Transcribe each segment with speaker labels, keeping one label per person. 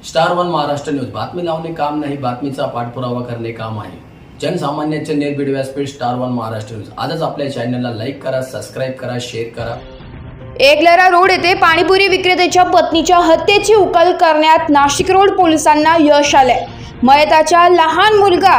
Speaker 1: Star one Maharashtra news बातमी लावणे काम नाही, बातमीचा पाठपुरावा करणे काम आहे। जनसामान्यांचे निर्भीड व्यासपीठ स्टार वन महाराष्ट्र न्यूज। आजच आपल्या चॅनलला लाईक करा, सबस्क्राईब करा, शेअर करा।
Speaker 2: एकलरा रोड येथे पाणीपुरी विक्रेत्याच्या पत्नीच्या हत्येची उकल करण्यात नाशिक रोड पोलिसांना यश आले। मयताचा लहान मुलगा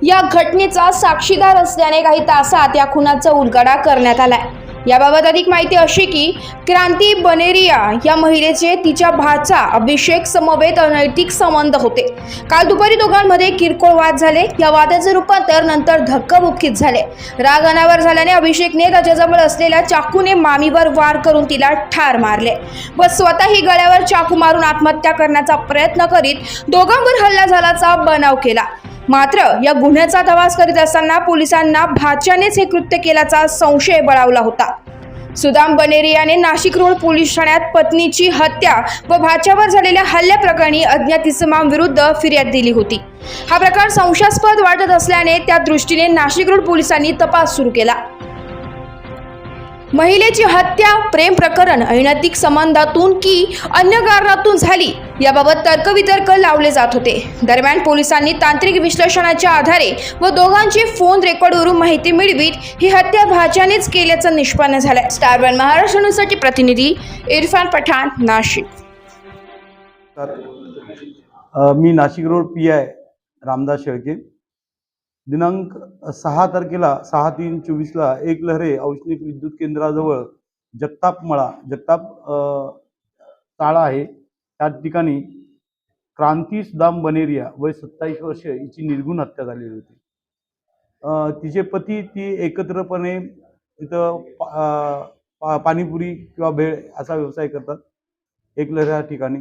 Speaker 2: या घटनेचा साक्षीदार असल्याने काही तासात या खुनाचा उलगडा करण्यात आलाय। याबाबत अधिक माहिती अशी की क्रांती बनेरिया या महिलेचे तिच्या भाचा अभिषेक समवेत अनैतिक संबंध होते। काल दुपारी दोघांमध्ये किरकोळ वाद झाले। या वादाचे रूपांतर नंतर धक्काबुक्कीत झाले। राग अनावर झाल्याने अभिषेकने त्याच्याजवळ असलेल्या चाकूने मामीवर वार करून तिला ठार मारले व स्वतःही गळ्यावर चाकू मारून आत्महत्या करण्याचा प्रयत्न करीत दोघांवर हल्ला झाल्याचा बनाव केला। मात्र या गुन्ह्याचा तपास करीत असताना पोलिसांना भाच्यानेच हे कृत्य केल्याचा संशय बळावला होता। सुदाम बनेरियाने नाशिक रोड पोलीस ठाण्यात पत्नीची हत्या व भाच्यावर झालेल्या हल्ल्याप्रकरणी अज्ञात इसमांविरुद्ध फिर्याद दिली होती। हा प्रकार संशयास्पद वाटत असल्याने त्या दृष्टीने नाशिक रोड पोलिसांनी तपास सुरू केला। महिलेची हत्या प्रेम प्रकरण अनैतिक संबंधातून की अन्य कारणातून झाली याबाबत तर्कवितर्क लावले जात होते। दरम्यान पोलिसांनी तांत्रिक विश्लेषणाच्या आधारे व दोघांची फोन रेकॉर्डवरून माहिती मिळवीत ही हत्या भाच्यानेच केल्याचं निष्पन्न झालंय। स्टार वन महाराष्ट्र न्यूजसाठी प्रतिनिधी इरफान पठाण, नाशिक।
Speaker 3: मी नाशिक रोड PI रामदास शेळके दिनांक 6 तारखेला 6/3/24 एकलहरे औष्णिक विद्युत केंद्राजवळ जगताप चाळा आहे त्या ठिकाणी क्रांती सुदाम बनेरिया वय 27 वर्ष हिची निर्घुण हत्या झालेली होती। तिचे पती ती एकत्रपणे तिथं पाणीपुरी किंवा भेळ असा व्यवसाय करतात। एकलहरे या ठिकाणी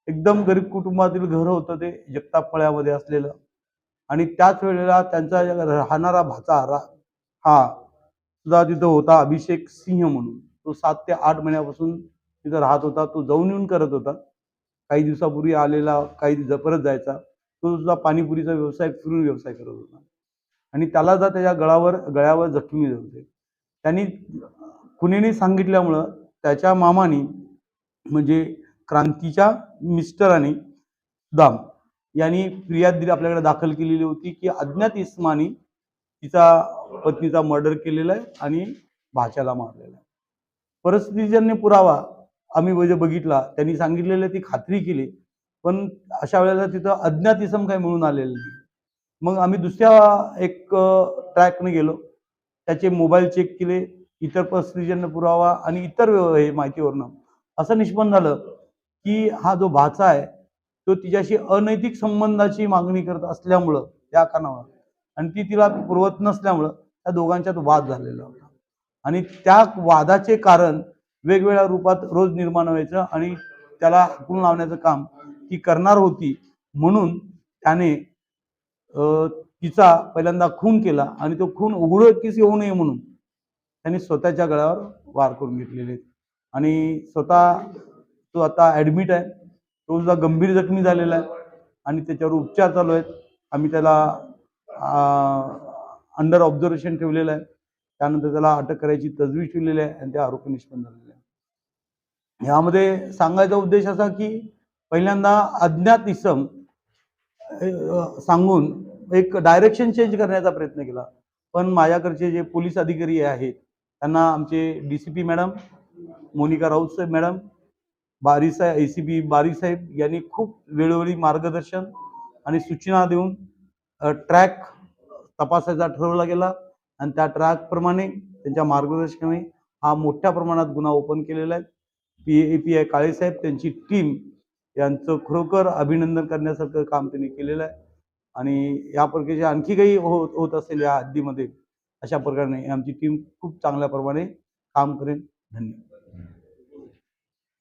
Speaker 3: एकदम गरीब कुटुंबातील घर होतं ते जगताप मळ्यामध्ये असलेलं। आणि त्याच वेळेला त्यांचा राहणारा भाचा हा सुद्धा तिथं होता, अभिषेक सिंह म्हणून। तो 7 ते 8 महिन्यापासून तिथं राहत होता। तो जाऊन येऊन करत होता। काही दिवसापूर्वी आलेला, काही परत जायचा। तो सुद्धा पाणीपुरीचा व्यवसाय फिरून व्यवसाय करत होता आणि त्याला जा त्याच्या गळ्यावर जखमी होते। त्यांनी खुनीने सांगितल्यामुळं त्याच्या मामानी म्हणजे क्रांतीच्या मिस्टरांनी सुदाम यांनी फिर्याद दिली, आपल्याकडे दाखल केलेली होती की अज्ञात इसमानी तिचा पत्नीचा मर्डर केलेला आहे आणि भाच्याला मारलेला आहे। परिस्थितीजन्य पुरावा आम्ही बघितला, त्यांनी सांगितलेलं ती खात्री केली, पण अशा वेळेला तिथं अज्ञात इसम काही मिळून आलेलं नाही। मग आम्ही दुसऱ्या एक ट्रॅकने गेलो, त्याचे मोबाईल चेक केले, इतर परिस्थितीजन्य पुरावा आणि इतर माहितीवरनं असं निष्पन्न झालं की हा जो भाचा आहे तो तिच्याशी अनैतिक संबंधाची मागणी करत असल्यामुळं, त्या कारणामुळं आणि ती तिला पुरवत नसल्यामुळं त्या दोघांच्यात वाद झालेला होता। आणि त्या वादाचे कारण वेगवेगळ्या रूपात रोज निर्माण व्हायचं आणि त्याला हाकून लावण्याचं काम ती करणार होती। म्हणून त्याने तिचा पहिल्यांदा खून केला आणि तो खून उघडकीस येऊ नये म्हणून त्यांनी स्वतःच्या गळ्यावर वार करून घेतलेले आणि स्वतः तो आता ॲडमिट आहे। तो सुद्धा गंभीर जखमी झालेला आहे आणि त्याच्यावर उपचार चालू आहेत। आम्ही त्याला अंडर ऑब्झर्वेशन ठेवलेलं आहे। त्यानंतर त्याला अटक करायची तजवीज ठेवलेली आहे आणि त्या आरोपी निष्पन्न झालेले आहे। यामध्ये सांगायचा उद्देश असा की पहिल्यांदा अज्ञात इसम सांगून एक डायरेक्शन चेंज करण्याचा प्रयत्न केला, पण माझ्याकडचे जे पोलीस अधिकारी आहेत त्यांना आमचे DCP मॅडम मोनिका राऊत साहेब मॅडम, ACP बारी साहेब यांनी खूप वेळोवेळी मार्गदर्शन आणि सूचना देऊन ट्रॅक तपासायचा ठरवला गेला आणि त्या ट्रॅकप्रमाणे त्यांच्या मार्गदर्शनाने हा मोठ्या प्रमाणात गुन्हा ओपन केलेला आहे। PI काळे साहेब, त्यांची टीम यांचं खरोखर अभिनंदन करण्यासारखं काम त्यांनी केलेलं आहे आणि या प्रकारचे आणखी काही होत असेल या हद्दीमध्ये अशा प्रकारे आमची टीम खूप चांगल्या प्रमाणे काम करेल। धन्यवाद।